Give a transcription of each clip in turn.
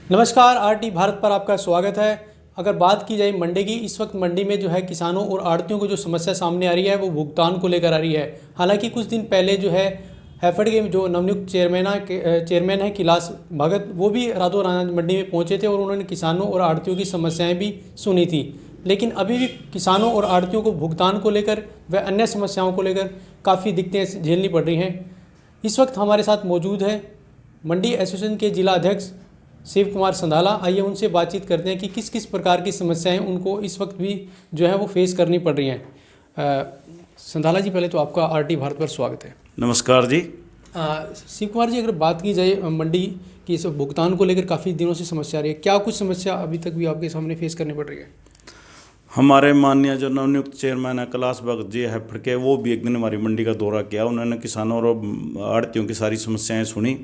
नमस्कार, आरटी भारत पर आपका स्वागत है। अगर बात की जाए मंडी की, इस वक्त मंडी में जो है किसानों और आड़तियों को जो समस्या सामने आ रही है वो भुगतान को लेकर आ रही है। हालांकि कुछ दिन पहले जो है हैफेड के जो नवनियुक्त चेयरमैन है कैलाश भगत, वो भी रातों रात मंडी में पहुंचे थे और उन्होंने किसानों और आड़तियों की समस्याएं भी सुनी थी। लेकिन अभी भी किसानों और आड़तियों को भुगतान को लेकर व अन्य समस्याओं को लेकर काफ़ी दिक्कतें झेलनी पड़ रही हैं। इस वक्त हमारे साथ मौजूद है मंडी एसोसिएशन के जिला अध्यक्ष शिव कुमार संधाला। आइए उनसे बातचीत करते हैं कि किस किस प्रकार की समस्याएं उनको इस वक्त भी जो है वो फेस करनी पड़ रही हैं। संधाला जी, पहले तो आपका आरटी भारत पर स्वागत है। नमस्कार जी। शिव कुमार जी, अगर बात की जाए मंडी की इस भुगतान को लेकर काफ़ी दिनों से समस्या आ रही है, क्या कुछ समस्या अभी तक भी आपके सामने फेस करनी पड़ रही है? हमारे माननीय जो नवनियुक्त चेयरमैन है कैलाश भगत जी हैफेड के, वो भी एक दिन हमारी मंडी का दौरा किया। उन्होंने किसानों और आड़तियों की सारी समस्याएं सुनी,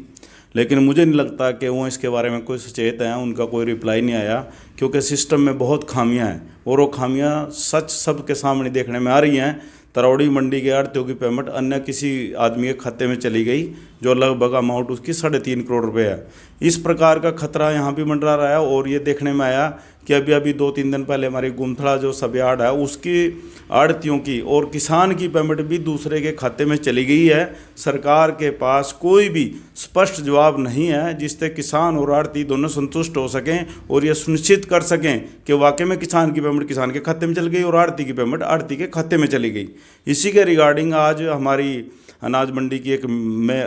लेकिन मुझे नहीं लगता कि वो इसके बारे में कोई सचेत हैं। उनका कोई रिप्लाई नहीं आया, क्योंकि सिस्टम में बहुत खामियां हैं और वो खामियां सच सबके सामने देखने में आ रही हैं। तरौड़ी मंडी के आड़तियों की पेमेंट अन्य किसी आदमी के खाते में चली गई, जो लगभग अमाउंट उसकी 3.5 करोड़ रुपये है। इस प्रकार का खतरा यहाँ भी मंडरा रहा है। और ये देखने में आया कि अभी 2-3 दिन पहले हमारी गुमथड़ा जो सब यार्ड है, उसकी आड़तियों की और किसान की पेमेंट भी दूसरे के खाते में चली गई है। सरकार के पास कोई भी स्पष्ट जवाब नहीं है जिससे किसान और आड़ती दोनों संतुष्ट हो सकें और ये सुनिश्चित कर सकें कि वाकई में किसान की पेमेंट किसान के खाते में चली गई और आड़ती की पेमेंट आड़ती के खाते में चली गई। इसी के रिगार्डिंग आज हमारी अनाज मंडी की एक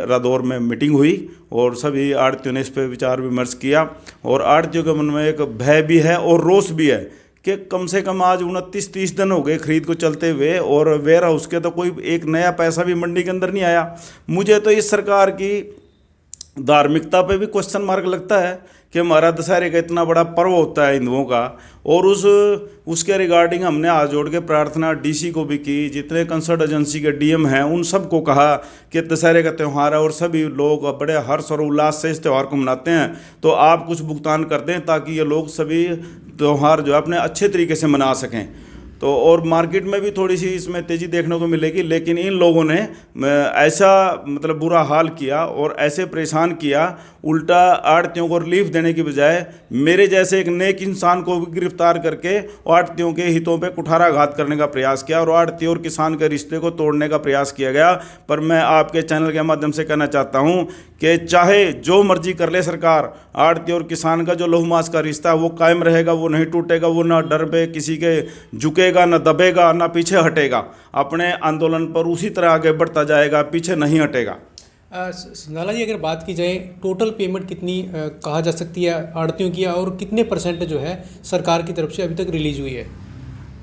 रादौर में मीटिंग हुई और सभी आड़तियों ने इस पर विचार विमर्श किया। और आड़तियों के मन में एक भय भी है और रोष भी है कि कम से कम आज 29-30 दिन हो गए खरीद को चलते हुए और वेयर हाउस के तो कोई एक नया पैसा भी मंडी के अंदर नहीं आया। मुझे तो इस सरकार की धार्मिकता पे भी क्वेश्चन मार्क लगता है कि हमारा दशहरे का इतना बड़ा पर्व होता है हिंदुओं का, और उसके रिगार्डिंग हमने हाथ जोड़ के प्रार्थना डीसी को भी की, जितने कंसर्ट एजेंसी के डीएम हैं उन सब को कहा कि दशहरे का त्यौहार है और सभी लोग बड़े हर्ष और उल्लास से इस त्यौहार को मनाते हैं, तो आप कुछ भुगतान कर दें ताकि ये लोग सभी त्यौहार जो है अपने अच्छे तरीके से मना सकें। तो और मार्केट में भी थोड़ी सी इसमें तेज़ी देखने को मिलेगी। लेकिन इन लोगों ने ऐसा मतलब बुरा हाल किया और ऐसे परेशान किया, उल्टा आड़तियों को रिलीफ देने की बजाय मेरे जैसे एक नेक इंसान को भी गिरफ्तार करके आड़तियों के हितों पे कुठाराघात करने का प्रयास किया और आड़ती और किसान के रिश्ते को तोड़ने का प्रयास किया गया। पर मैं आपके चैनल के माध्यम से कहना चाहता हूँ कि चाहे जो मर्जी कर ले सरकार, आड़ती और किसान का जो लहू-मांस का रिश्ता है वो कायम रहेगा, वो नहीं टूटेगा। वो ना डर पे किसी के झुकेगा, ना दबेगा, ना पीछे हटेगा। अपने आंदोलन पर उसी तरह आगे बढ़ता जाएगा, पीछे नहीं हटेगा। संधाला जी, अगर बात की जाए टोटल पेमेंट कितनी कहा जा सकती है आड़तियों की, और कितने % जो है सरकार की तरफ से अभी तक रिलीज हुई है?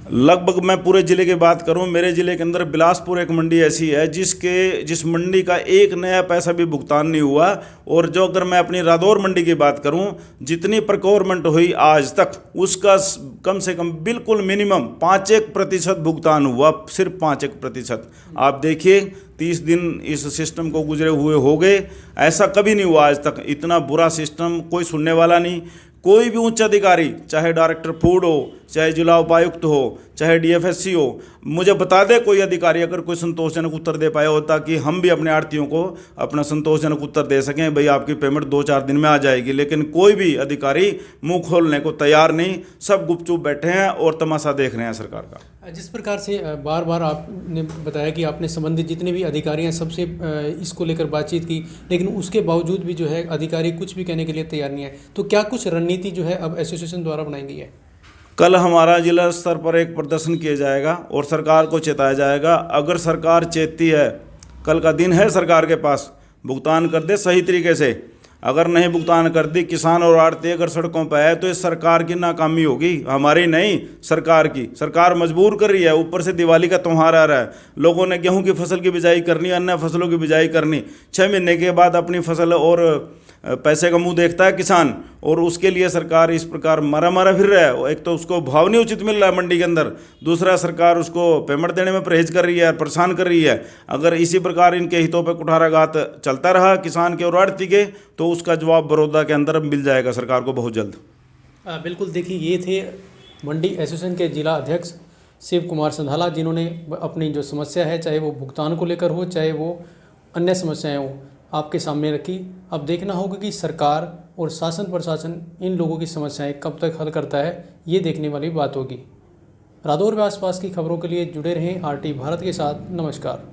लगभग मैं पूरे ज़िले की बात करूं, मेरे ज़िले के अंदर बिलासपुर एक मंडी ऐसी है जिस मंडी का एक नया पैसा भी भुगतान नहीं हुआ। और जो अगर मैं अपनी रादौर मंडी की बात करूं, जितनी प्रोक्योरमेंट हुई आज तक उसका कम से कम बिल्कुल मिनिमम 5% भुगतान हुआ, सिर्फ 5%। आप देखिए 30 दिन इस सिस्टम को गुजरे हुए हो गए, ऐसा कभी नहीं हुआ आज तक। इतना बुरा सिस्टम कोई सुनने वाला नहीं। कोई भी उच्च अधिकारी, चाहे डायरेक्टर फूड हो, चाहे जिला उपायुक्त हो, चाहे डीएफएससी हो, मुझे बता दे कोई अधिकारी अगर कोई संतोषजनक उत्तर दे पाया हो, ताकि हम भी अपने आड़तियों को अपना संतोषजनक उत्तर दे सकें, भाई आपकी पेमेंट 2-4 दिन में आ जाएगी। लेकिन कोई भी अधिकारी मुंह खोलने को तैयार नहीं, सब गुपचुप बैठे हैं और तमाशा देख रहे हैं सरकार का। जिस प्रकार से बार बार आपने बताया कि आपने संबंधित जितने भी अधिकारी हैं सबसे इसको लेकर बातचीत की, लेकिन उसके बावजूद भी जो है अधिकारी कुछ भी कहने के लिए तैयार नहीं है, तो क्या कुछ रणनीति जो है अब एसोसिएशन द्वारा बनाई गई है? कल हमारा जिला स्तर पर एक प्रदर्शन किया जाएगा और सरकार को चेताया जाएगा। अगर सरकार चेतती है, कल का दिन है सरकार के पास, भुगतान कर दे सही तरीके से। अगर नहीं भुगतान कर दी, किसान और आड़ती अगर सड़कों पर आए, तो इस सरकार की नाकामी होगी, हमारी नहीं सरकार की। सरकार मजबूर कर रही है, ऊपर से दिवाली का त्यौहार आ रहा है, लोगों ने गेहूं की फसल की बिजाई करनी, अन्य फसलों की बिजाई करनी। 6 महीने के बाद अपनी फसल और पैसे का मुंह देखता है किसान, और उसके लिए सरकार इस प्रकार मारा फिर रहा है। एक तो उसको भाव नहीं उचित मिल रहा है मंडी के अंदर, दूसरा सरकार उसको पेमेंट देने में परहेज कर रही है, परेशान कर रही है। अगर इसी प्रकार इनके हितों पर कुठाराघात चलता रहा किसान के और आड़ती के, तो उसका जवाब बड़ौदा के अंदर मिल जाएगा सरकार को बहुत जल्द। बिल्कुल, देखिए ये थे मंडी एसोसिएशन के जिला अध्यक्ष शिव कुमार संधाला, जिन्होंने अपनी जो समस्या है, चाहे वो भुगतान को लेकर हो, चाहे वो अन्य समस्याएं हो, आपके सामने रखी। अब देखना होगा कि सरकार और शासन प्रशासन इन लोगों की समस्याएं कब तक हल करता है, ये देखने वाली बात होगी। रादौर व आसपास की खबरों के लिए जुड़े रहें आरटी भारत के साथ। नमस्कार।